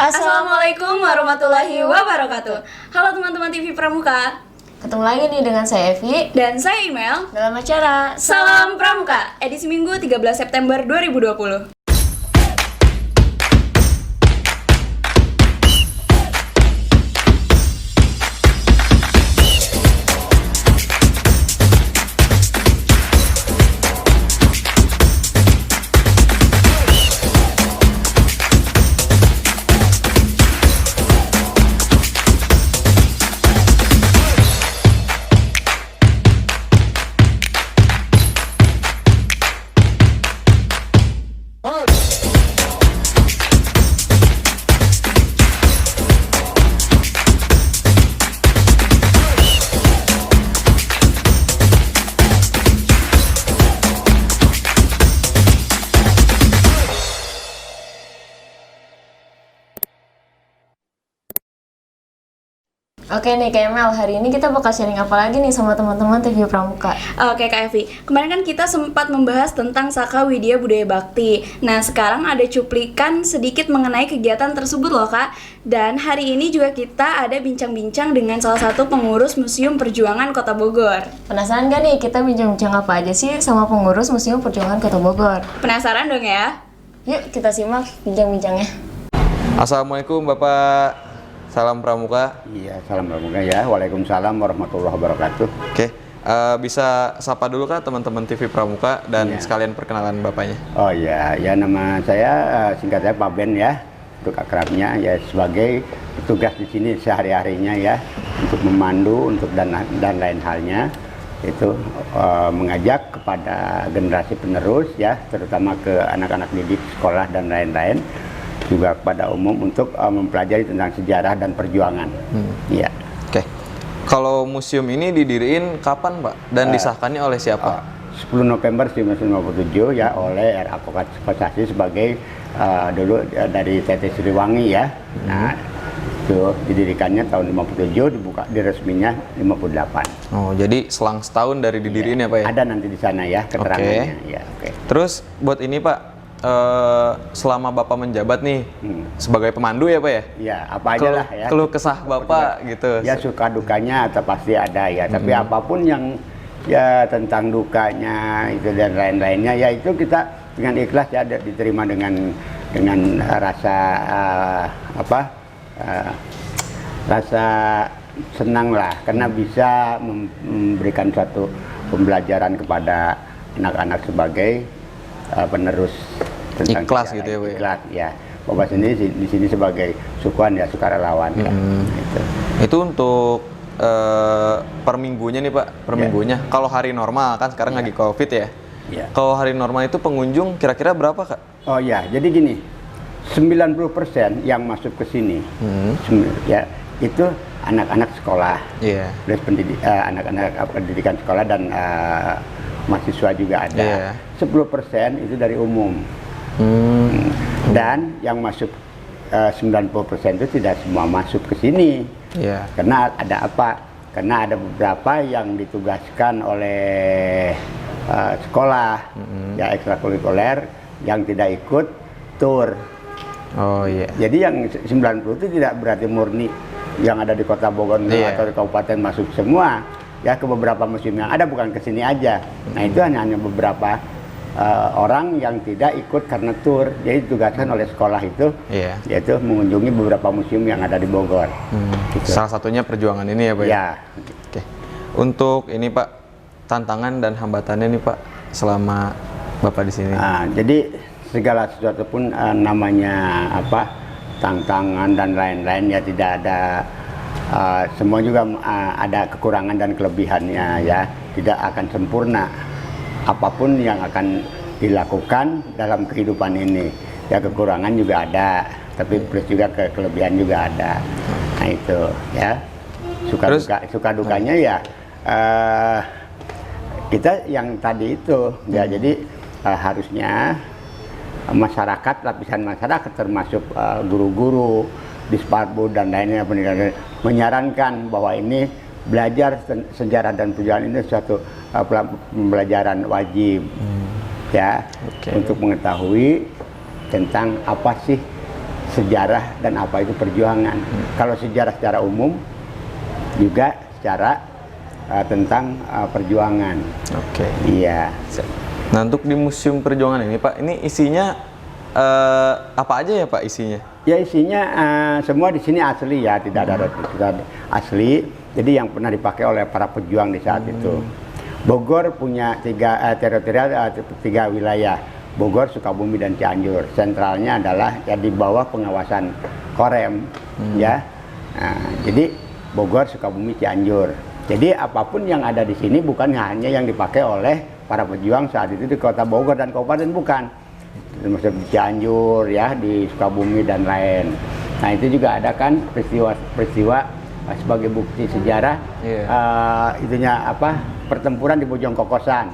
Assalamualaikum warahmatullahi wabarakatuh. Halo teman-teman TV Pramuka. Ketemu lagi nih dengan saya Evi Dan saya Email dalam acara Salam Pramuka, edisi Minggu 13 September 2020. Oke nih Kak Emel, hari ini kita bakal sharing apa lagi nih sama teman-teman TV Pramuka. Oke Kak Evi, kemarin kan kita sempat membahas tentang Saka Widya Budaya Bakti. Nah sekarang ada cuplikan sedikit mengenai kegiatan tersebut loh Kak. Dan hari ini juga kita ada bincang-bincang dengan salah satu pengurus Museum Perjuangan Kota Bogor. Penasaran gak nih kita bincang-bincang apa aja sih sama pengurus Museum Perjuangan Kota Bogor? Penasaran dong ya? Yuk kita simak bincang-bincangnya. Assalamualaikum Bapak, salam Pramuka. Iya, salam pramuka ya. Waalaikumsalam warahmatullahi wabarakatuh. Oke, bisa sapa dulu Kak teman-teman TV Pramuka dan Iya. sekalian perkenalan Bapaknya. Oh iya, ya nama saya singkatnya Pak Ben ya, untuk akrabnya ya sebagai petugas di sini sehari-harinya ya, untuk memandu untuk dan lain halnya itu mengajak kepada generasi penerus ya, terutama ke anak-anak didik sekolah dan lain-lain, juga kepada umum untuk mempelajari tentang sejarah dan perjuangan. Ya. Oke, kalau museum ini didiriin kapan Pak dan disahkannya oleh siapa? 10 November 1957 ya oleh R.A. Kosasih sebagai dulu dari TT Siliwangi ya. Nah, itu didirikannya tahun 57, dibuka diresminya 58. Oh, jadi selang setahun dari didiriin ya Pak ya? Ada nanti di sana ya keterangannya. Ya, oke. Terus buat ini Pak, selama Bapak menjabat nih sebagai pemandu ya Pak ya? Ya, apa aja lah ya. Keluh kesah Bapak gitu. Ya suka dukanya atau pasti ada ya, tapi apapun yang ya tentang dukanya itu dan lain-lainnya ya itu kita dengan ikhlas ya diterima dengan rasa rasa senang lah karena bisa memberikan suatu pembelajaran kepada anak-anak sebagai penerus tentang Ikhlas sejarah. gitu ya, Bu, ya? Ikhlas ya. Bapak sendiri di sini sebagai sukuan ya, sukarelawan ya. Itu untuk per minggunya nih Pak, per minggunya. Kalau hari normal kan sekarang lagi Covid ya. Ya. Kalau hari normal itu pengunjung kira-kira berapa Kak? Oh ya, jadi gini, 90% yang masuk ke sini, ya itu anak-anak sekolah, plus anak-anak pendidikan sekolah dan mahasiswa juga ada. 10% itu dari umum, dan yang masuk 90% itu tidak semua masuk ke sini. Karena ada apa? Karena ada beberapa yang ditugaskan oleh sekolah, ya ekstrakurikuler yang tidak ikut tur. Oh iya. Jadi yang 90 itu tidak berarti murni yang ada di Kota Bogor atau di kabupaten masuk semua. Ya ke beberapa museum yang ada, bukan ke sini aja. Nah itu hanya beberapa orang yang tidak ikut karena tur. Jadi ditugaskan oleh sekolah itu, yaitu mengunjungi beberapa museum yang ada di Bogor. Gitu. Salah satunya perjuangan ini ya Pak? Ya. Oke. Untuk ini Pak, tantangan dan hambatannya nih Pak selama Bapak di sini. Jadi segala sesuatu pun namanya tantangan dan lain-lain ya, tidak ada semua juga ada kekurangan dan kelebihannya ya, tidak akan sempurna apapun yang akan dilakukan dalam kehidupan ini ya, kekurangan juga ada tapi plus juga kelebihan juga ada. Nah itu ya, suka dukanya ya kita yang tadi itu ya, jadi harusnya masyarakat, lapisan masyarakat termasuk guru-guru, Disparbu dan lainnya pendidikan menyarankan bahwa ini belajar sejarah dan perjuangan ini suatu pembelajaran wajib ya, untuk mengetahui tentang apa sih sejarah dan apa itu perjuangan. Kalau sejarah secara umum juga secara tentang perjuangan. Oke. Iya. Nah, untuk di Museum Perjuangan ini Pak, ini isinya apa aja ya Pak isinya? Ya isinya semua di sini asli ya, tidak ada asli. Jadi yang pernah dipakai oleh para pejuang di saat itu. Bogor punya tiga wilayah, Bogor, Sukabumi, dan Cianjur. Sentralnya adalah ya di bawah pengawasan Korem, ya. Nah, jadi Bogor, Sukabumi, Cianjur. Jadi apapun yang ada di sini bukan hanya yang dipakai oleh para pejuang saat itu di Kota Bogor dan Kabupaten, bukan. Termasuk di Cianjur, ya, di Sukabumi dan lain. Nah itu juga ada kan peristiwa sebagai bukti sejarah, itunya apa, pertempuran di Bojong Kokosan.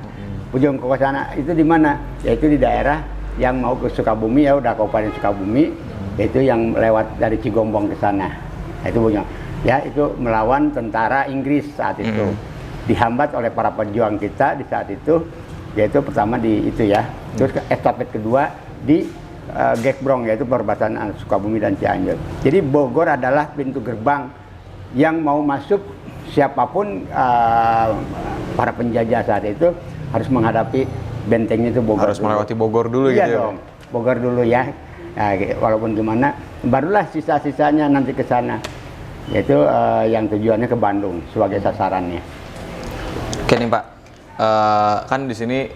Bojong Kokosan itu di mana? Yaitu di daerah yang mau ke Sukabumi, ya udah Kabupaten Sukabumi, yaitu yang lewat dari Cigombong ke sana. Nah, itu Bojong. Ya itu melawan tentara Inggris saat itu. Dihambat oleh para pejuang kita di saat itu, yaitu pertama di itu ya. Terus estafet kedua di Gekbrong, yaitu perbatasan Sukabumi dan Cianjur. Jadi Bogor adalah pintu gerbang yang mau masuk siapapun para penjajah saat itu harus menghadapi benteng itu Bogor. Harus melewati Bogor dulu iya gitu ya? Dong, Bogor dulu ya. Nah, walaupun gimana, barulah sisa-sisanya nanti ke sana. Yaitu yang tujuannya ke Bandung sebagai sasarannya. Oke nih Pak, kan di sini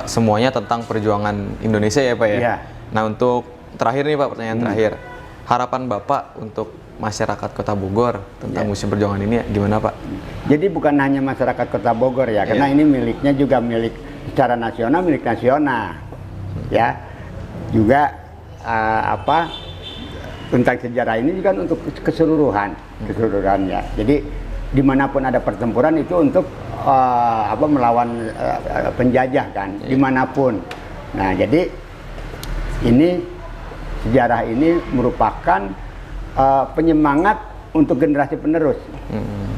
semuanya tentang perjuangan Indonesia ya Pak ya? Iya. Nah untuk terakhir nih Pak, pertanyaan terakhir. Harapan Bapak untuk masyarakat Kota Bogor tentang Museum Perjuangan ini gimana Pak? Jadi bukan hanya masyarakat Kota Bogor ya, karena ini miliknya juga milik secara nasional, milik nasional, ya. Juga tentang sejarah ini juga untuk keseluruhan ya. Jadi dimanapun ada pertempuran itu untuk melawan penjajah kan, dimanapun. Nah jadi ini sejarah ini merupakan penyemangat untuk generasi penerus.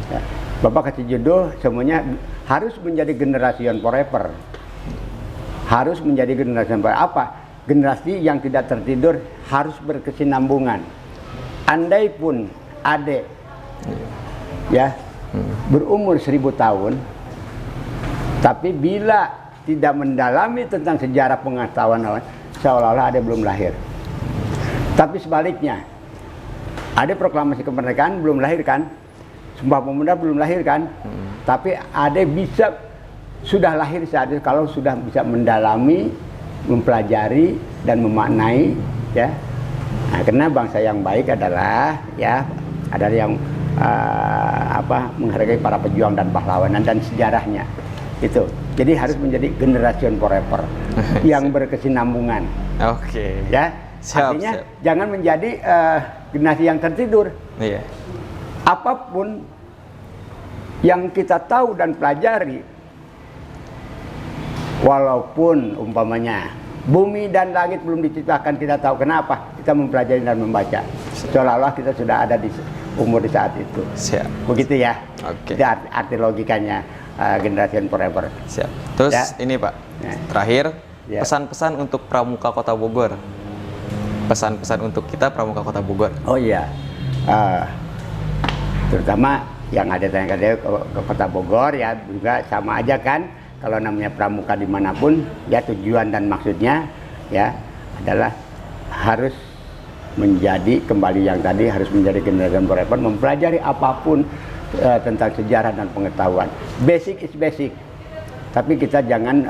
Ya. Bapak kasih judul semuanya harus menjadi generasi forever. Harus menjadi generasi forever. Apa? Generasi yang tidak tertidur, harus berkesinambungan. Andai pun adik ya berumur 1000 tahun, tapi bila tidak mendalami tentang sejarah pengetahuan, seolah-olah adik belum lahir. Tapi sebaliknya, ada proklamasi kemerdekaan belum lahir kan, Sumpah Pemuda belum lahir kan, tapi ada sudah lahir saat itu kalau sudah bisa mendalami, mempelajari dan memaknai ya. Nah, karena bangsa yang baik adalah yang menghargai para pejuang dan pahlawanan dan sejarahnya itu. Jadi harus menjadi generasi forever yang berkesinambungan. Oke. Ya. Artinya jangan menjadi generasi yang tertidur. Iya. Apapun yang kita tahu dan pelajari, walaupun umpamanya bumi dan langit belum diciptakan, kita tahu kenapa kita mempelajari dan membaca. Seolah-olah kita sudah ada di umur di saat itu. Siap. Begitu ya. Oke. Itu arti logikanya generasi forever. Siap. Terus Ya. ini Pak, Ya. terakhir Ya. pesan-pesan untuk Pramuka Kota Bogor. Pesan-pesan untuk kita Pramuka Kota Bogor. Oh iya, terutama yang ada tanya ke Kota Bogor ya juga sama aja kan. Kalau namanya pramuka dimanapun ya tujuan dan maksudnya ya adalah harus menjadi kembali yang tadi, harus menjadi generasi forever, mempelajari apapun tentang sejarah dan pengetahuan. Basic is basic, tapi kita jangan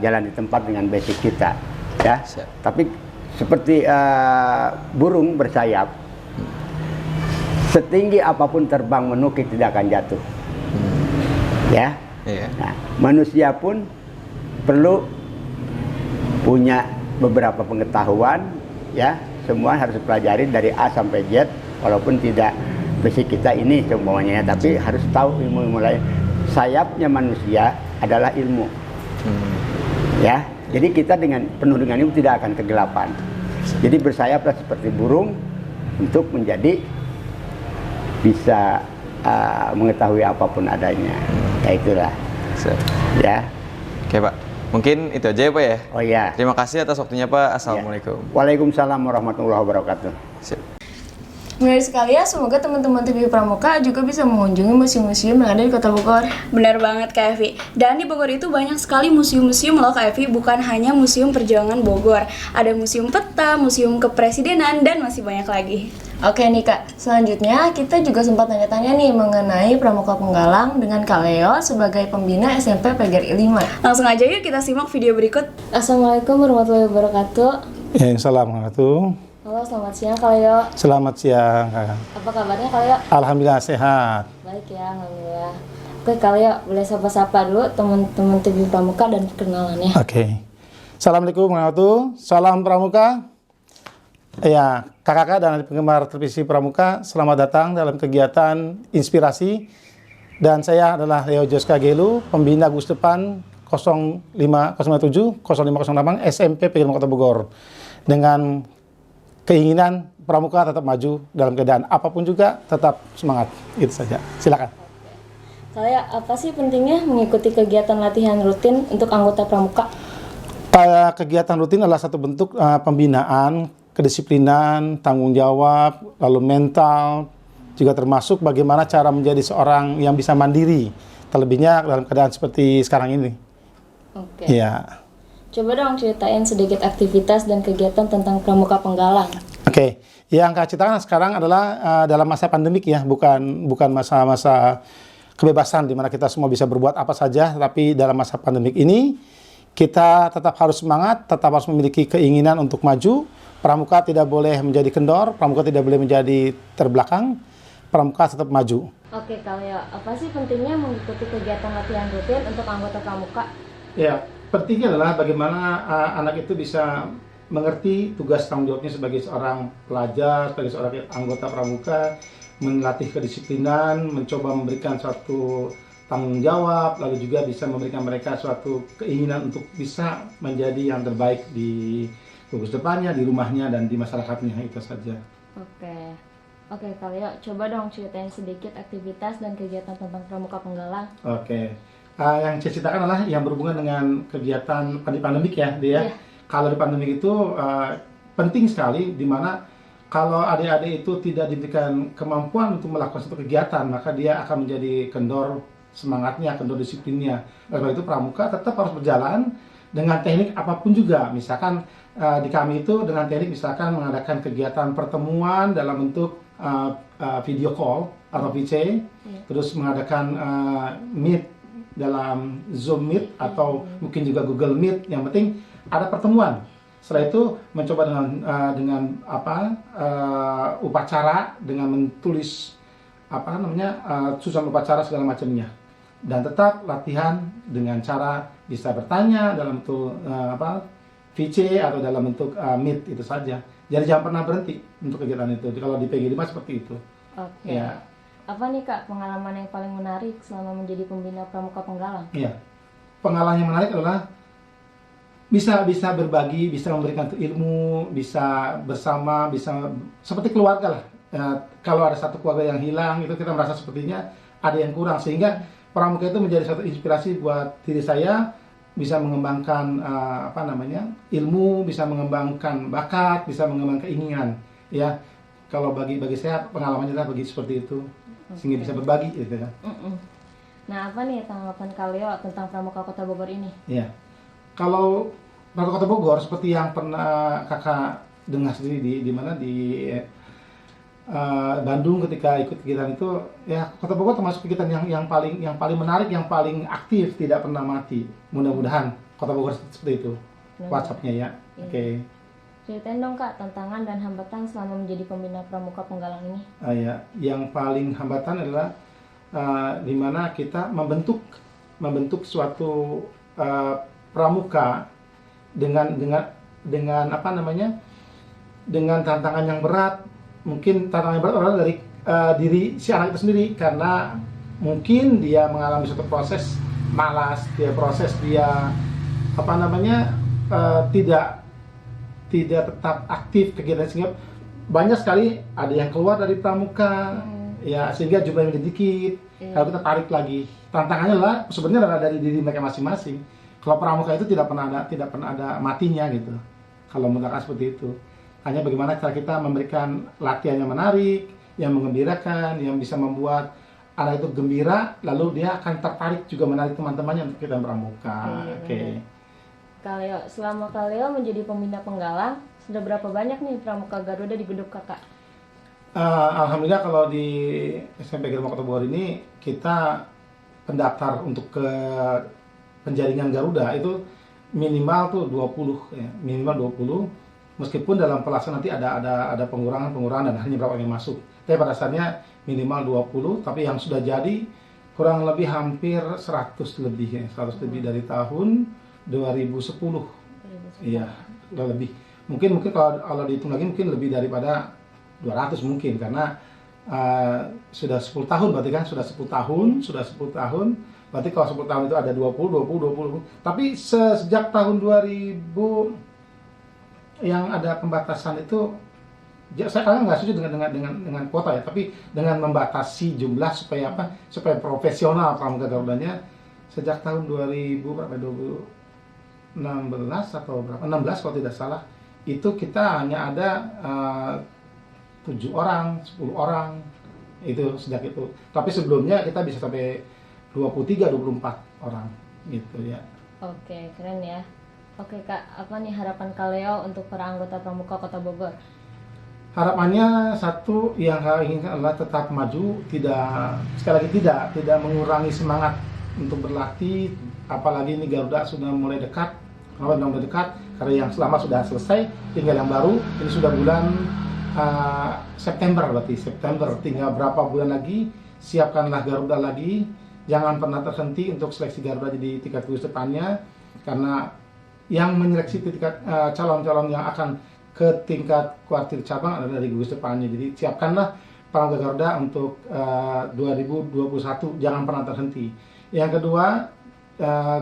jalan di tempat dengan basic kita ya. Siap. Tapi seperti burung bersayap, setinggi apapun terbang menukik tidak akan jatuh. Ya. Iya. Nah, manusia pun perlu punya beberapa pengetahuan, ya. Semua harus pelajari dari A sampai Z, walaupun tidak basic kita ini semuanya, tapi harus tahu ilmu-ilmu lain. Sayapnya manusia adalah ilmu. Ya. Jadi kita penuh dengan ilmu tidak akan kegelapan. Jadi bersayaplah seperti burung untuk menjadi bisa mengetahui apapun adanya. Ya itulah. Siap. Ya. Oke Pak, Mungkin itu aja ya Pak ya. Oh ya. Terima kasih atas waktunya Pak. Assalamualaikum. Waalaikumsalam warahmatullahi wabarakatuh. Sip. Menarik sekali ya, semoga teman-teman TV Pramuka juga bisa mengunjungi museum-museum yang ada di Kota Bogor. Benar banget Kak Evi. Dan di Bogor itu banyak sekali museum-museum loh Kak Evi, bukan hanya Museum Perjuangan Bogor. Ada Museum Peta, Museum Kepresidenan, dan masih banyak lagi. Oke nih Kak, selanjutnya kita juga sempat tanya-tanya nih mengenai Pramuka Penggalang dengan Kak Leo sebagai pembina SMP PGRI 5. Langsung aja yuk kita simak video berikut. Assalamualaikum warahmatullahi wabarakatuh. Ya, Assalamualaikum. Halo, selamat siang Kak Leo. Selamat siang, Kakak. Apa kabarnya Kak Leo? Alhamdulillah sehat. Baik ya, alhamdulillah. Oke Kak Leo, boleh sapa-sapa dulu teman-teman TV Pramuka dan perkenalannya. Oke. Assalamualaikum warahmatullahi wabarakatuh. Salam Pramuka. Ya, kakak-kakak dan penggemar televisi Pramuka, selamat datang dalam kegiatan inspirasi. Dan saya adalah Leo Joska Gelu, pembina Gus Depan 0507 0508 SMP PGRI Kota Bogor. Dengan keinginan Pramuka tetap maju dalam keadaan apapun juga, tetap semangat. Itu saja. Silakan. Kak Leo, apa sih pentingnya mengikuti kegiatan latihan rutin untuk anggota Pramuka? Kegiatan rutin adalah satu bentuk pembinaan, kedisiplinan, tanggung jawab, lalu mental, juga termasuk bagaimana cara menjadi seorang yang bisa mandiri, terlebihnya dalam keadaan seperti sekarang ini. Oke. Ya. Coba dong ceritain sedikit aktivitas dan kegiatan tentang Pramuka Penggalang. Oke. Yang Kak ceritakan sekarang adalah dalam masa pandemik ya, bukan masa-masa kebebasan di mana kita semua bisa berbuat apa saja, tapi dalam masa pandemik ini kita tetap harus semangat, tetap harus memiliki keinginan untuk maju. Pramuka tidak boleh menjadi kendor, Pramuka tidak boleh menjadi terbelakang, Pramuka tetap maju. Oke Kak Leo, apa sih pentingnya mengikuti kegiatan latihan rutin untuk anggota Pramuka? Ya, pentingnya adalah bagaimana anak itu bisa mengerti tugas tanggung jawabnya sebagai seorang pelajar, sebagai seorang anggota Pramuka, melatih kedisiplinan, mencoba memberikan suatu tanggung jawab, lalu juga bisa memberikan mereka suatu keinginan untuk bisa menjadi yang terbaik di tugas depannya, di rumahnya, dan di masyarakatnya. Itu saja. Oke Kak Leo, coba dong ceritain sedikit aktivitas dan kegiatan tentang Pramuka Penggalang. Oke. Yang saya ceritakan adalah yang berhubungan dengan kegiatan pandemik ya, dia. Iya. Kalau di pandemik itu penting sekali, di mana kalau adik-adik itu tidak diberikan kemampuan untuk melakukan satu kegiatan, maka dia akan menjadi kendor semangatnya, kendor disiplinnya. Oleh sebab itu Pramuka tetap harus berjalan dengan teknik apapun juga. Misalkan di kami itu dengan teknik misalkan mengadakan kegiatan pertemuan dalam bentuk video call atau VC, terus mengadakan meet dalam Zoom Meet atau mungkin juga Google Meet. Yang penting ada pertemuan. Setelah itu mencoba dengan upacara, dengan menulis susunan upacara segala macamnya, dan tetap latihan dengan cara bisa bertanya dalam bentuk VC atau dalam bentuk Meet, itu saja. Jadi jangan pernah berhenti untuk kegiatan itu. Kalau di PGRI 5 seperti itu. Oke. Ya. Apa nih Kak pengalaman yang paling menarik selama menjadi pembina Pramuka Penggalang? Iya. Pengalaman yang menarik adalah bisa berbagi, bisa memberikan ilmu, bisa bersama, bisa seperti keluarga lah. Kalau ada satu keluarga yang hilang, itu kita merasa sepertinya ada yang kurang, sehingga Pramuka itu menjadi satu inspirasi buat diri saya, bisa mengembangkan ilmu, bisa mengembangkan bakat, bisa mengembangkan keinginan. Ya, kalau bagi saya pengalamannya adalah seperti itu, sehingga bisa berbagi, gitu kan. Nah, apa nih tanggapan Kak Leo tentang Pramuka Kota Bogor ini? Iya. Kalau Pramuka Kota Bogor seperti yang pernah kakak dengar sendiri di Bandung ketika ikut kegiatan itu, ya Kota Bogor termasuk kegiatan yang paling menarik, yang paling aktif, tidak pernah mati. Mudah-mudahan Kota Bogor seperti itu. WhatsApp-nya ya. Iya. Oke. Ceritain dong Kak tantangan dan hambatan selama menjadi pembina Pramuka Penggalang ini. Ya, yang paling hambatan adalah di mana kita membentuk suatu pramuka dengan dengan tantangan yang berat. Mungkin tantangan yang berat adalah dari diri si anak itu sendiri, karena mungkin dia mengalami suatu proses malas, dia tidak tetap aktif kegiatan, sehingga banyak sekali ada yang keluar dari pramuka, ya, sehingga jumlahnya menjadi dikit. Kalau kita tarik lagi, tantangannya adalah sebenarnya dari diri mereka masing-masing. Kalau pramuka itu tidak pernah ada matinya gitu. Kalau menurut kakak seperti itu. Hanya bagaimana cara kita memberikan latihan yang menarik, yang menggembirakan, yang bisa membuat anak itu gembira, lalu dia akan tertarik juga menarik teman-temannya untuk kita pramuka. Oke. Kaleo, selama Kaleo menjadi pembina penggalang, sudah berapa banyak nih pramuka Garuda di Beduk kakak? Alhamdulillah kalau di SMP Garuda Kota Bogor ini kita pendaftar untuk ke penjaringan Garuda itu minimal tuh 20 ya, minimal 20. Meskipun dalam pelaksanaan nanti ada pengurangan dan hanya berapa yang masuk. Tapi pada dasarnya minimal 20, tapi yang sudah jadi kurang lebih hampir 100 lebih ya, 100 lebih dari tahun 2010. Iya, udah lebih. Mungkin kalau dihitung lagi mungkin lebih daripada 200 mungkin karena sudah 10 tahun berarti kan sudah 10 tahun. Berarti kalau 10 tahun itu ada 20. Tapi sejak tahun 2000 yang ada pembatasan itu, saya kadang nggak setuju dengan kuota ya, tapi dengan membatasi jumlah supaya profesional pramuka Garudanya sejak tahun 2016 atau berapa 16 kalau tidak salah itu kita hanya ada 7 orang, 10 orang itu sejak itu. Tapi sebelumnya kita bisa sampai 23, 24 orang gitu ya. Oke, keren ya. Oke Kak, apa nih harapan Kaleo untuk para anggota Pramuka Kota Bogor? Harapannya satu yang kami inginkan adalah tetap maju, sekali lagi tidak mengurangi semangat untuk berlatih, apalagi ini Garuda sudah mulai dekat. Kenapa sudah mulai dekat? Karena yang selama sudah selesai, tinggal yang baru. Ini sudah bulan September, tinggal berapa bulan lagi, siapkanlah Garuda lagi, jangan pernah terhenti untuk seleksi Garuda jadi tingkat gugus depannya, karena yang menyeleksi calon-calon yang akan ke tingkat kuartir cabang adalah dari gugus depannya. Jadi siapkanlah pramuka Garuda untuk 2021, jangan pernah terhenti. Yang kedua,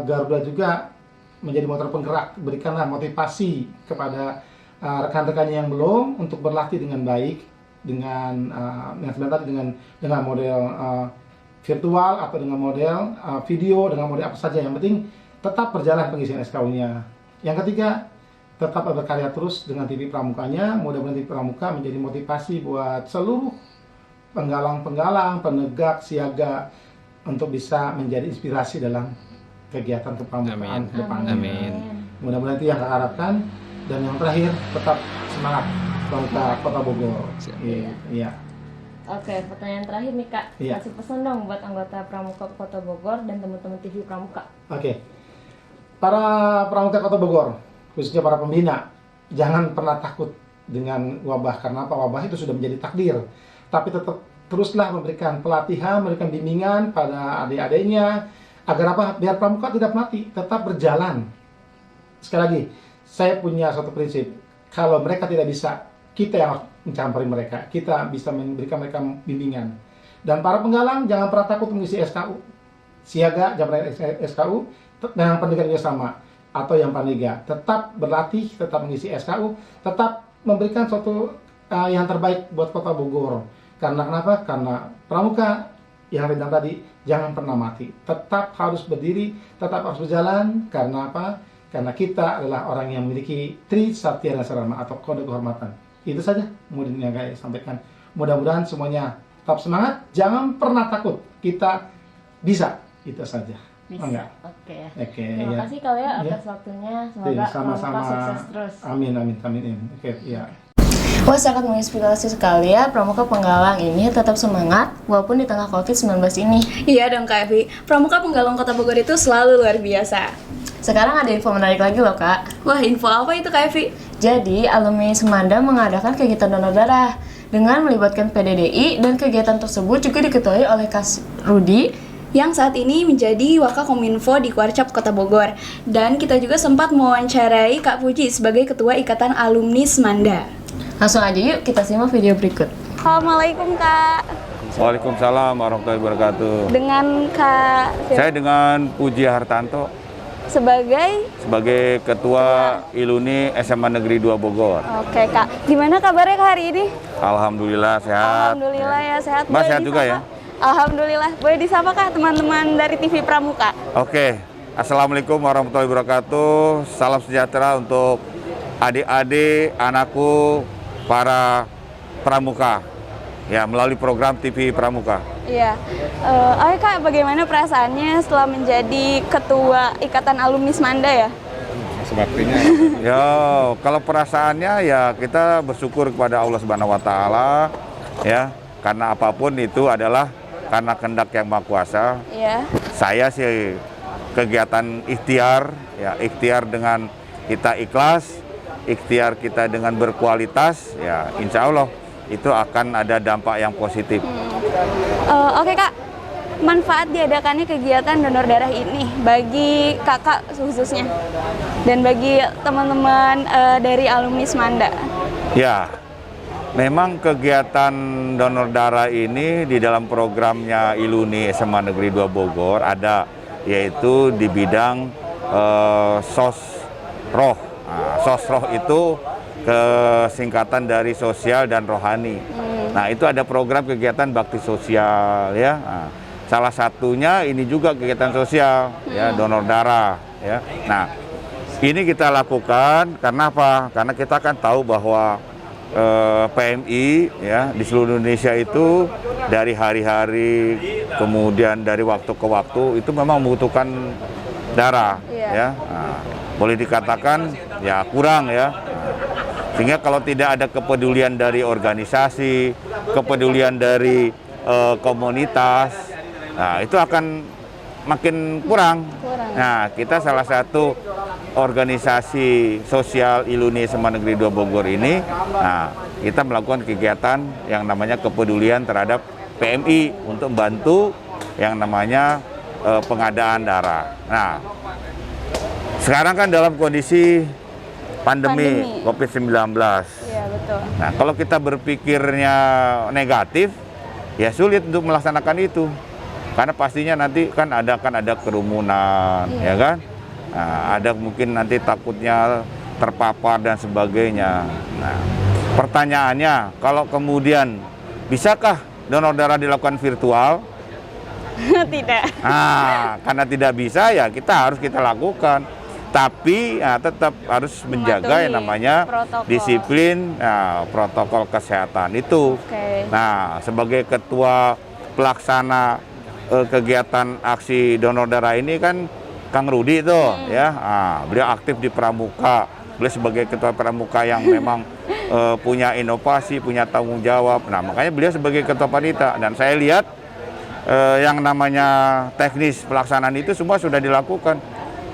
Garuda juga menjadi motor penggerak, berikanlah motivasi kepada rekan-rekannya yang belum untuk berlatih dengan baik, dengan yang sebentar dengan model virtual atau dengan model video, dengan model apa saja, yang penting tetap berjalan pengisian SKU-nya. Yang ketiga, tetap berkarya terus dengan TV Pramukanya. Mudah-mudahan TV Pramuka menjadi motivasi buat seluruh penggalang-penggalang, penegak, siaga untuk bisa menjadi inspirasi dalam kegiatan kepramukaan ke depannya. Amin. Mudah-mudahan itu yang kita harapkan. Dan yang terakhir, tetap semangat Pramuka Kota Bogor. Iya. Oke, pertanyaan terakhir nih Kak. Iya. Kasih pesan dong buat anggota Pramuka Kota Bogor dan teman-teman TV Pramuka. Oke. Para pramuka Kota Bogor, khususnya para pembina, jangan pernah takut dengan wabah, karena apa? Wabah itu sudah menjadi takdir. Tapi tetap teruslah memberikan pelatihan, memberikan bimbingan pada adik-adiknya, agar apa? Biar pramuka tidak mati, tetap berjalan. Sekali lagi, saya punya suatu prinsip, kalau mereka tidak bisa, kita yang harus mencampuri mereka, kita bisa memberikan mereka bimbingan. Dan para penggalang jangan pernah takut mengisi SKU. Siaga jangan pernah SKU, dan yang pendidikan juga sama, atau yang paniga, tetap berlatih, tetap mengisi SKU, tetap memberikan suatu yang terbaik buat Kota Bogor. Karena kenapa? Karena pramuka yang bilang tadi jangan pernah mati, tetap harus berdiri, tetap harus berjalan. Karena apa? Karena kita adalah orang yang memiliki Tri Satya dan Sarama atau kode kehormatan. Itu saja yang saya sampaikan. Mudah-mudahan semuanya tetap semangat, jangan pernah takut, kita bisa, itu saja. Bisa. Enggak. Oke. Ya. Terima kasih Kaleo atas waktunya. Semoga Sama-sama. Pramuka sukses terus. Amin. Oke, ya. Wah, sangat menginspirasi sekali ya. Pramuka penggalang ini tetap semangat walaupun di tengah COVID-19 ini. Iya dong Kak Evi, pramuka penggalang Kota Bogor itu selalu luar biasa. Sekarang ada info menarik lagi loh Kak. Wah, info apa itu Kak Evi? Jadi, alumni Semanda mengadakan kegiatan donor darah dengan melibatkan PDDI, dan kegiatan tersebut juga diketuai oleh Kak Rudi yang saat ini menjadi Wakakominfo di Kuarcap Kota Bogor. Dan kita juga sempat mewawancarai Kak Puji sebagai Ketua Ikatan Alumni Semanda. Langsung aja yuk kita simak video berikut. Assalamualaikum Kak. Waalaikumsalam warahmatullahi wabarakatuh. Dengan Kak Saya dengan Puji Hartanto sebagai Ketua Iluni SMA Negeri 2 Bogor. Oke Kak, gimana kabarnya Kak hari ini? Alhamdulillah sehat. Alhamdulillah ya sehat. Mas Boleh sehat juga disapa? ya? Alhamdulillah. Boleh disapa Kak teman-teman dari TV Pramuka? Oke, Assalamualaikum warahmatullahi wabarakatuh. Salam sejahtera untuk adik-adik, anakku, para pramuka. Ya, melalui program TV Pramuka. Iya. Oke Kak, bagaimana perasaannya setelah menjadi ketua Ikatan Alumni Semanda ya? Ya, kalau perasaannya ya kita bersyukur kepada Allah Subhanahu wa taala ya, karena apapun itu adalah karena kehendak Yang Maha Kuasa. Iya. Saya sih kegiatan ikhtiar, ya ikhtiar dengan kita ikhlas, ikhtiar kita dengan berkualitas, ya insya Allah itu akan ada dampak yang positif. Oke Kak, manfaat diadakannya kegiatan donor darah ini bagi kakak khususnya dan bagi teman-teman dari alumni Semanda. Ya, memang kegiatan donor darah ini di dalam programnya ILUNI SMA Negeri 2 Bogor ada, yaitu di bidang sosroh. Nah, sosroh itu kesingkatan dari sosial dan rohani. Nah, itu ada program kegiatan bakti sosial ya. Nah, salah satunya ini juga kegiatan sosial ya, donor darah ya. Nah, ini kita lakukan karena apa? Karena kita kan tahu bahwa PMI ya di seluruh Indonesia itu dari hari-hari kemudian dari waktu ke waktu itu memang membutuhkan darah ya. Nah, boleh dikatakan ya kurang ya. Sehingga kalau tidak ada kepedulian dari organisasi, kepedulian dari komunitas, nah itu akan makin kurang. Nah, kita salah satu organisasi sosial ILUNI SMA Negeri 2 Bogor ini, nah kita melakukan kegiatan yang namanya kepedulian terhadap PMI untuk membantu yang namanya pengadaan darah. Nah, sekarang kan dalam kondisi pandemi COVID-19. Iya, betul. Nah, kalau kita berpikirnya negatif, ya sulit untuk melaksanakan itu. Karena pastinya nanti kan ada kerumunan, ya kan? Nah, ada mungkin nanti takutnya terpapar dan sebagainya. Nah, pertanyaannya, kalau kemudian bisakah donor darah dilakukan virtual? Tidak. Nah, karena tidak bisa ya kita lakukan. Tapi ya, tetap harus menjaga yang namanya protokol. disiplin, ya, protokol kesehatan itu. Oke. Nah, sebagai ketua pelaksana kegiatan aksi donor darah ini kan Kang Rudi tuh, ya. Nah, beliau aktif di Pramuka. Beliau sebagai ketua Pramuka yang memang punya inovasi, punya tanggung jawab. Nah, makanya beliau sebagai ketua panitia. Dan saya lihat yang namanya teknis pelaksanaan itu semua sudah dilakukan.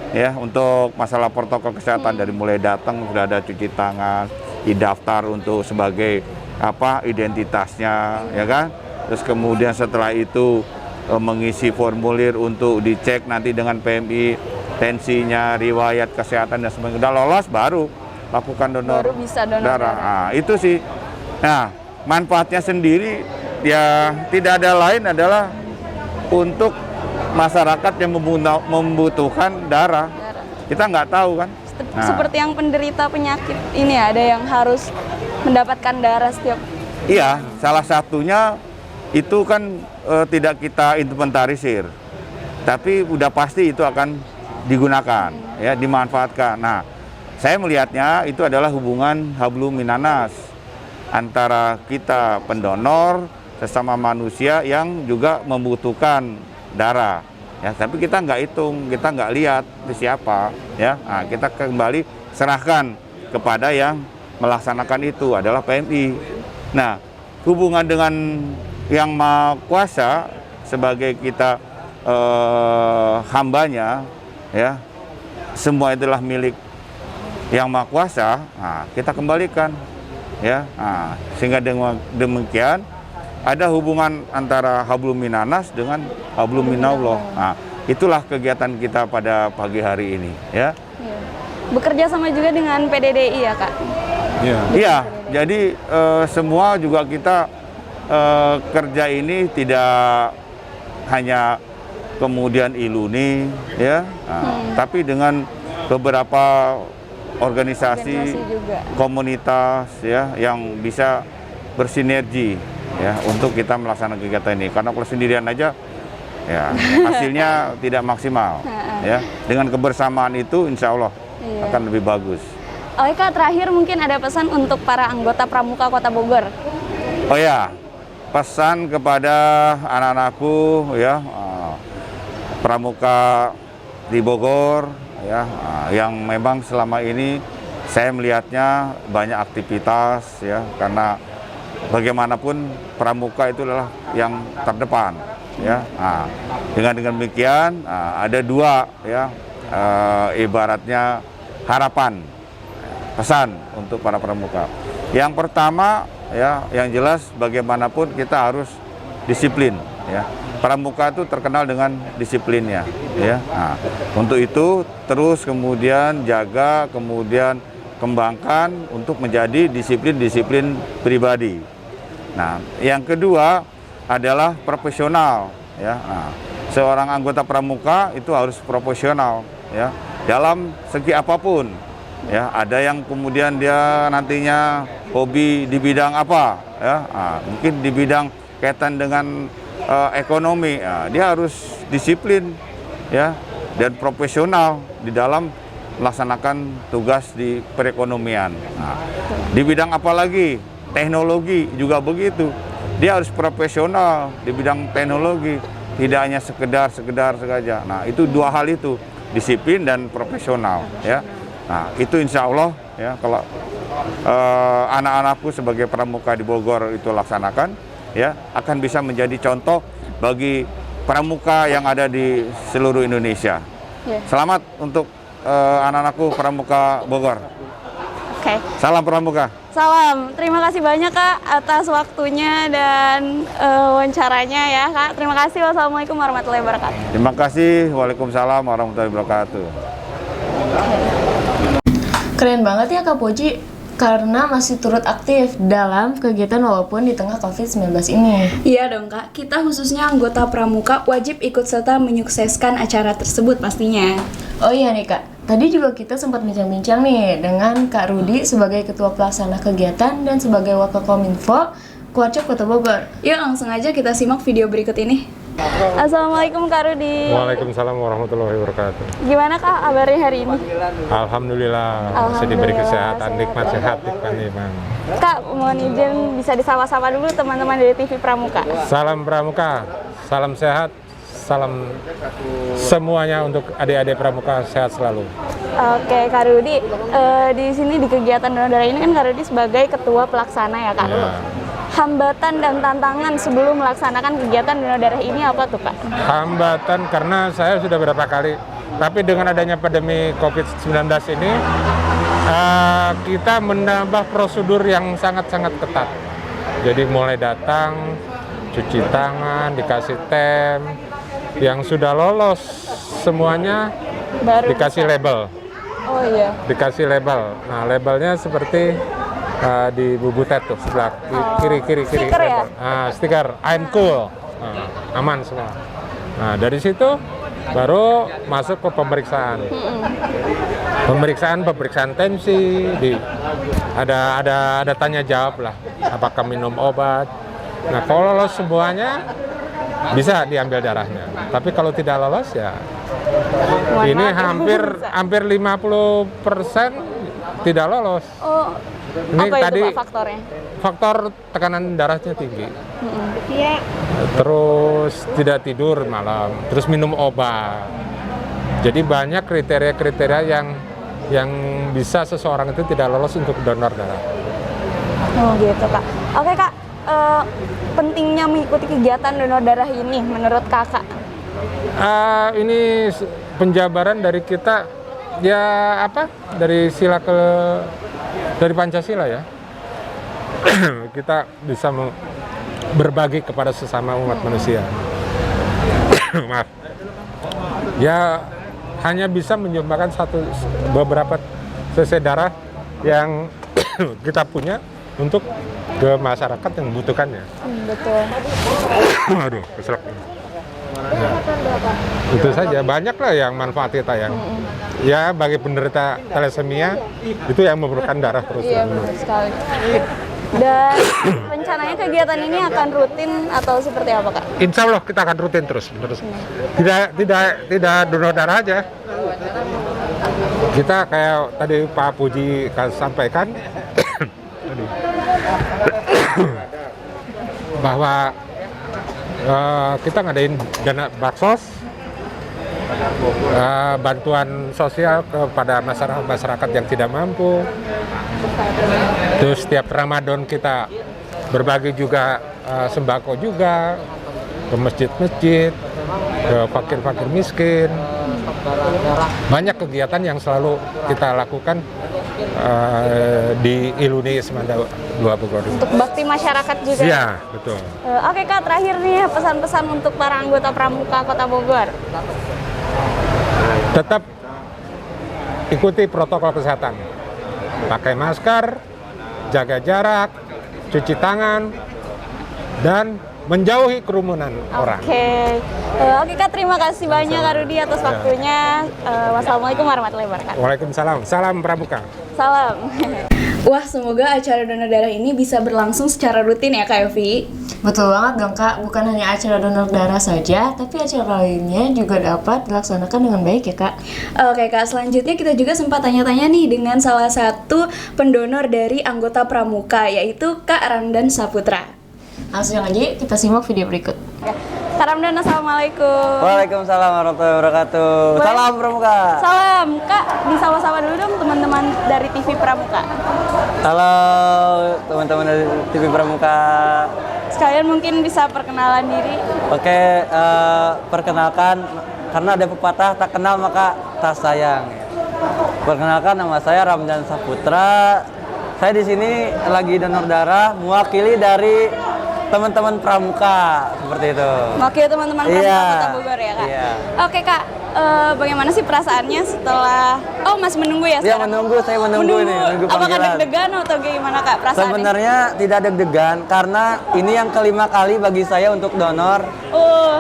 Ya, untuk masalah protokol kesehatan dari mulai datang sudah ada cuci tangan, didaftar untuk sebagai apa identitasnya, ya kan? Terus kemudian setelah itu mengisi formulir untuk dicek nanti dengan PMI tensinya, riwayat kesehatan dan sebagainya. Udah lolos baru lakukan donor Baru bisa donor darah. darah. Nah, itu sih. Nah, manfaatnya sendiri ya tidak ada lain adalah untuk masyarakat yang membutuhkan darah. Kita nggak tahu kan. Nah, Seperti yang penderita penyakit ini ada yang harus mendapatkan darah setiap. iya, salah satunya itu kan tidak kita inventarisir, tapi udah pasti itu akan digunakan, ya, dimanfaatkan. Nah, saya melihatnya itu adalah hubungan hablum minanas antara kita pendonor sesama manusia yang juga membutuhkan darah. Ya, tapi kita nggak hitung, kita nggak lihat itu siapa, ya. Nah, kita kembali serahkan kepada yang melaksanakan itu adalah PMI. Nah, hubungan dengan Yang Maha Kuasa sebagai kita hambanya, ya, semua itulah milik Yang Maha Kuasa. Nah, kita kembalikan, ya. Nah, sehingga dengan demikian ada hubungan antara hablum minanas dengan hablum minallah. Nah, itulah kegiatan kita pada pagi hari ini, ya. Iya. Bekerja sama juga dengan PDDI ya Kak? Iya, jadi semua juga kita kerja ini tidak hanya kemudian ILUNI, ya, tapi dengan beberapa organisasi juga. komunitas, ya, yang bisa bersinergi, ya, untuk kita melaksanakan kegiatan ini. Karena kalau sendirian aja ya hasilnya tidak maksimal. Ya, dengan kebersamaan itu insya Allah akan lebih bagus. Oke Kak, terakhir mungkin ada pesan untuk para anggota Pramuka Kota Bogor. Oh ya, pesan kepada anak-anakku ya, Pramuka di Bogor ya, yang memang selama ini saya melihatnya banyak aktivitas ya, karena bagaimanapun Pramuka itu adalah yang terdepan ya. Dengan demikian ada dua ya, ibaratnya harapan, pesan untuk para pramuka. Yang pertama ya, yang jelas bagaimanapun kita harus disiplin ya. Pramuka itu terkenal dengan disiplinnya ya. Untuk itu terus kemudian jaga, kemudian kembangkan untuk menjadi disiplin pribadi. Nah, yang kedua adalah profesional ya. Seorang anggota pramuka itu harus profesional ya dalam segi apapun. Ya, ada yang kemudian dia nantinya hobi di bidang apa ya, mungkin di bidang kaitan dengan ekonomi, dia harus disiplin ya dan profesional di dalam melaksanakan tugas di perekonomian. Di bidang apa lagi? Teknologi juga begitu, dia harus profesional di bidang teknologi, tidak hanya sekedar saja. Nah, itu dua hal itu, disiplin dan profesional ya. Nah, itu insya Allah ya, kalau anak-anakku sebagai pramuka di Bogor itu laksanakan ya, akan bisa menjadi contoh bagi pramuka yang ada di seluruh Indonesia. Selamat untuk anak-anakku pramuka Bogor. Oke. Salam pramuka. Salam. Terima kasih banyak Kak atas waktunya dan wawancaranya ya Kak. Terima kasih. Wassalamualaikum warahmatullahi wabarakatuh. Terima kasih. Waalaikumsalam warahmatullahi wabarakatuh. Keren banget ya Kak Puji, karena masih turut aktif dalam kegiatan walaupun di tengah COVID-19 ini. Iya dong Kak, kita khususnya anggota Pramuka wajib ikut serta menyukseskan acara tersebut pastinya. Oh iya nih Kak, tadi juga kita sempat bincang-bincang nih dengan Kak Rudi sebagai Ketua Pelaksana Kegiatan dan sebagai Wakil Kominfo Kuarcap Kota Bogor. Yuk langsung aja kita simak video berikut ini. Assalamualaikum Kak Rudi. Waalaikumsalam warahmatullahi wabarakatuh. Gimana Kak kabarnya hari ini? Alhamdulillah, masih diberi kesehatan, nikmat sehat, nikmat iman. Kak, mohon izin bisa disapa-sapa dulu teman-teman dari TV Pramuka. Salam Pramuka, salam sehat, salam semuanya untuk adik-adik Pramuka, sehat selalu. Oke Kak Rudi, di sini di kegiatan donor darah ini kan Kak Rudi sebagai Ketua Pelaksana ya Kak. Ya. Hambatan dan tantangan sebelum melaksanakan kegiatan donor darah ini apa tuh Kak? Hambatan karena saya sudah berapa kali, tapi dengan adanya pandemi COVID-19 ini, kita menambah prosedur yang sangat-sangat ketat. Jadi mulai datang, cuci tangan, dikasih tem, yang sudah lolos semuanya Baru dikasih bisa. label. Oh iya. Dikasih label. Nah, labelnya seperti di bubutet tuh sebelah kiri. Stiker ya? Stiker I'm cool. Aman semua. Nah, dari situ baru masuk ke pemeriksaan. Pemeriksaan tensi, ada tanya jawab lah, apakah minum obat. Nah, kalau lolos semuanya bisa diambil darahnya. Tapi kalau tidak lolos ya ini hampir 50% tidak lolos. Oh, Ini apa tadi itu Pak faktornya? faktor tekanan darahnya tinggi. Terus tidak tidur malam, terus minum obat. Jadi banyak kriteria-kriteria yang bisa seseorang itu tidak lolos untuk donor darah. Oh gitu Kak. Oke Kak, pentingnya mengikuti kegiatan donor darah ini menurut Kakak? Ini penjabaran dari kita ya dari dari Pancasila ya. Kita bisa berbagi kepada sesama umat manusia. Maaf. Ya hanya bisa menyumbangkan beberapa cc darah yang kita punya untuk ke masyarakat yang membutuhkannya. Betul. Aduh, keselak. Nah, itu saja, banyak lah yang manfaat kita yang ya bagi penderita thalassemia itu yang memerlukan darah terus. Iya benar sekali. Dan rencananya kegiatan ini akan rutin atau seperti apa, Kak? Insya Allah kita akan rutin terus. Tidak donor darah aja. Kita kayak tadi Pak Puji sampaikan bahwa kita ngadain dana baksos, bantuan sosial kepada masyarakat yang tidak mampu. Terus setiap Ramadan kita berbagi juga sembako juga ke masjid-masjid, ke fakir-fakir miskin. Banyak kegiatan yang selalu kita lakukan di Iluni Semanda 2 Bogor. Untuk bakti masyarakat juga. Iya, betul. Oke, Kak, terakhir nih pesan-pesan untuk para anggota Pramuka Kota Bogor. Tetap ikuti protokol kesehatan. Pakai masker, jaga jarak, cuci tangan, dan menjauhi kerumunan orang. Oke, Kak, terima kasih banyak Kak Rudi atas waktunya. Wassalamualaikum warahmatullahi wabarakatuh. Waalaikumsalam. Salam Pramuka. Salam. Wah, semoga acara donor darah ini bisa berlangsung secara rutin ya, Kak Yofi. Betul banget dong Kak, bukan hanya acara donor darah saja, tapi acara lainnya juga dapat dilaksanakan dengan baik ya Kak. Oke Kak, selanjutnya kita juga sempat tanya-tanya nih dengan salah satu pendonor dari anggota Pramuka, yaitu Kak Ramdan Saputra. Langsung aja kita simak video berikut. Kak Ramdan, assalamualaikum. Waalaikumsalam warahmatullahi wabarakatuh. Salam Pramuka. Salam, Kak. Disapa-sapa dulu dong teman-teman dari TV Pramuka. Halo teman-teman dari TV Pramuka. Sekalian mungkin bisa perkenalan diri. Oke, perkenalkan, karena ada pepatah tak kenal maka tak sayang. Perkenalkan, nama saya Ramdan Saputra. Saya di sini lagi donor darah mewakili dari teman-teman Pramuka, seperti itu. Mewakili teman-teman Pramuka Kota Bogor ya Kak? Iya. Oke Kak, bagaimana sih perasaannya setelah... Oh, masih menunggu ya Iya, sekarang? saya menunggu nih, menunggu Apakah panggilan. deg-degan atau gimana Kak perasaannya? Sebenarnya tidak deg-degan, karena ini yang kelima kali bagi saya untuk donor.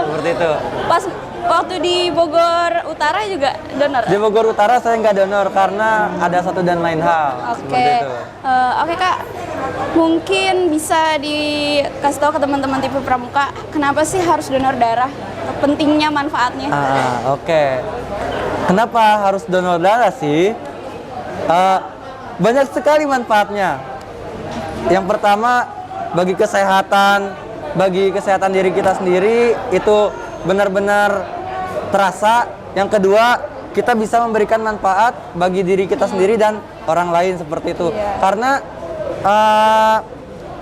Seperti itu. Pas waktu di Bogor Utara juga donor? Di Bogor Utara saya nggak donor karena ada satu dan lain hal. Seperti itu. Oke Kak, mungkin bisa dikasih tahu ke teman-teman TV Pramuka kenapa sih harus donor darah? Pentingnya, manfaatnya? Oke. Kenapa harus donor darah sih? Banyak sekali manfaatnya. Yang pertama, bagi kesehatan diri kita sendiri itu benar-benar terasa. Yang kedua, kita bisa memberikan manfaat bagi diri kita sendiri dan orang lain, seperti itu. Karena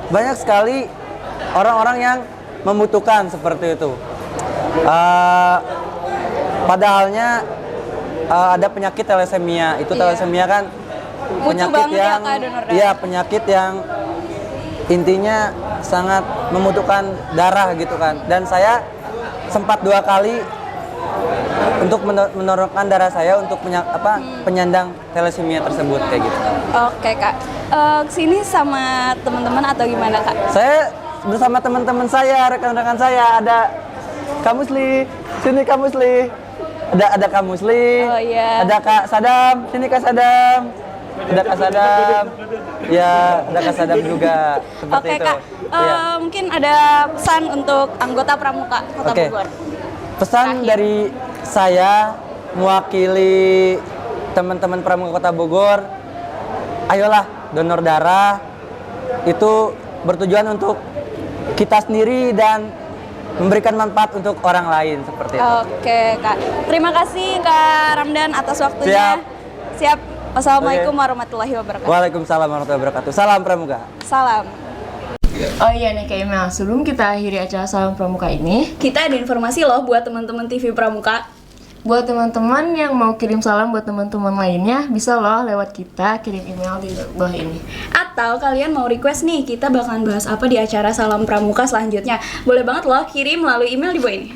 banyak sekali orang-orang yang membutuhkan seperti itu. Padahalnya ada penyakit thalassemia. Itu thalassemia kan penyakit yang penyakit yang intinya sangat membutuhkan darah gitu kan. Dan saya sempat 2 kali untuk menorongkan darah saya untuk penyandang thalassemia tersebut, kayak gitu. Oke Kak, kesini sama teman-teman atau gimana Kak? Saya bersama teman-teman saya, rekan-rekan saya. Ada Kak Musli, sini Kak Musli. Ada Kak Musli. Oh, iya. Ada Kak Sadam, sini Kak Sadam. Ada Kak Sadam. Ya, ada Kak Sadam juga. Seperti Oke itu. Kak, mungkin ada pesan untuk anggota Pramuka Kota Bogor. Pesan dari saya mewakili teman-teman Pramuka Kota Bogor, ayolah donor darah. Itu bertujuan untuk kita sendiri dan memberikan manfaat untuk orang lain, seperti itu. Oke Kak, terima kasih Kak Ramdan atas waktunya. Siap. Wassalamualaikum warahmatullahi wabarakatuh. Waalaikumsalam warahmatullahi wabarakatuh. Salam Pramuka. Salam. Oh iya nih Kak Imel, sebelum kita akhiri acara Salam Pramuka ini, Kita ada informasi loh buat teman-teman TV Pramuka. buat teman-teman yang mau kirim salam buat teman-teman lainnya, bisa loh lewat kita kirim email di bawah ini. Atau kalian mau request nih, kita bakalan bahas apa di acara Salam Pramuka selanjutnya. Boleh banget loh kirim melalui email di bawah ini.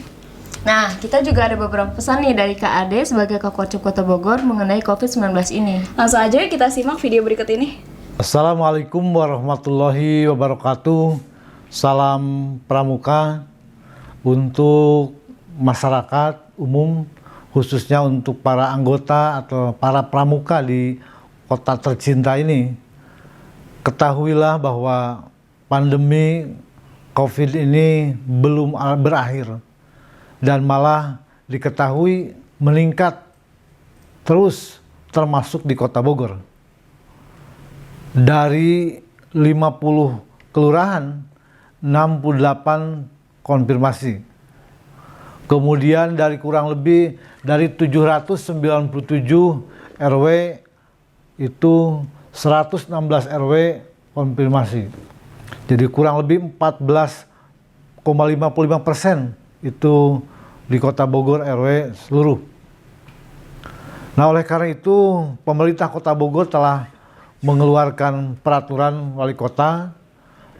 Nah, kita juga ada beberapa pesan nih dari Kak Ade sebagai Kakorcap Kota Bogor mengenai COVID-19 ini. Langsung aja kita simak video berikut ini. Assalamualaikum warahmatullahi wabarakatuh. Salam Pramuka untuk masyarakat umum, khususnya untuk para anggota atau para pramuka di kota tercinta ini. Ketahuilah bahwa pandemi COVID ini belum berakhir dan malah diketahui meningkat terus termasuk di Kota Bogor. Dari 50 kelurahan, 68 konfirmasi. Kemudian dari kurang lebih dari 797 RW itu 116 RW konfirmasi. Jadi kurang lebih 14,55% itu di Kota Bogor RW seluruh. Nah, oleh karena itu pemerintah Kota Bogor telah mengeluarkan peraturan wali kota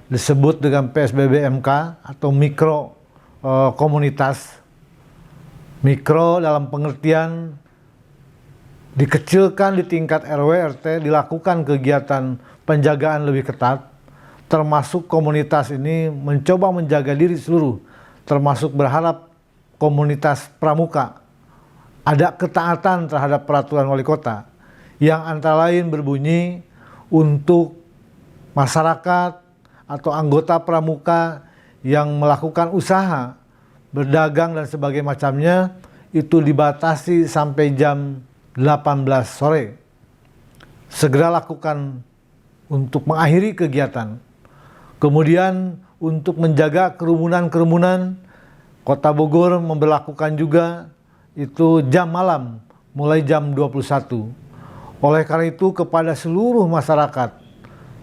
disebut dengan PSBB MK atau mikro komunitas. Mikro dalam pengertian dikecilkan di tingkat RW RT, dilakukan kegiatan penjagaan lebih ketat, termasuk komunitas ini mencoba menjaga diri seluruh, termasuk berharap komunitas pramuka ada ketaatan terhadap peraturan wali kota yang antara lain berbunyi untuk masyarakat atau anggota pramuka yang melakukan usaha, berdagang dan sebagainya macamnya itu dibatasi sampai jam 18 sore. Segera lakukan untuk mengakhiri kegiatan. Kemudian untuk menjaga kerumunan-kerumunan, Kota Bogor memberlakukan juga itu jam malam mulai jam 21. Oleh karena itu kepada seluruh masyarakat,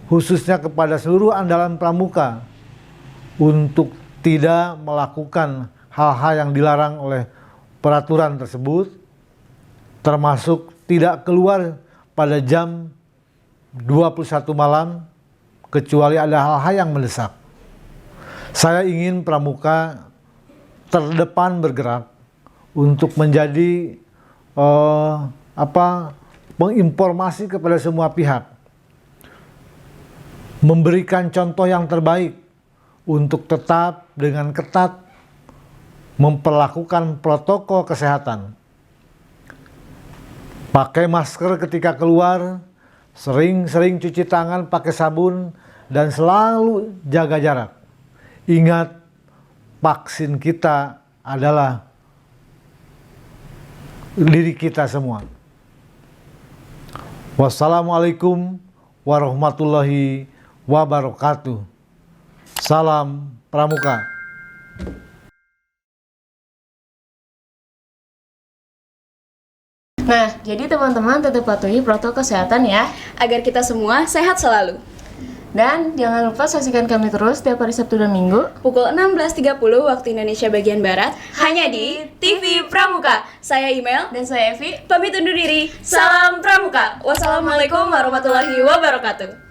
khususnya kepada seluruh andalan pramuka untuk tidak melakukan hal-hal yang dilarang oleh peraturan tersebut, termasuk tidak keluar pada jam 21 malam kecuali ada hal-hal yang mendesak. Saya ingin pramuka terdepan bergerak untuk menjadi menginformasi kepada semua pihak, memberikan contoh yang terbaik untuk tetap dengan ketat memperlakukan protokol kesehatan. Pakai masker ketika keluar, sering-sering cuci tangan pakai sabun, dan selalu jaga jarak. Ingat, vaksin kita adalah diri kita semua. Wassalamualaikum warahmatullahi wabarakatuh. Salam Pramuka. Nah, jadi teman-teman tetap patuhi protokol kesehatan ya. Agar kita semua sehat selalu. Dan jangan lupa saksikan kami terus setiap hari Sabtu dan Minggu Pukul 16.30 waktu Indonesia bagian Barat, hanya di TV Pramuka. Saya Email dan saya Evi. Pamit undur diri. Salam Pramuka. Wassalamualaikum warahmatullahi wabarakatuh.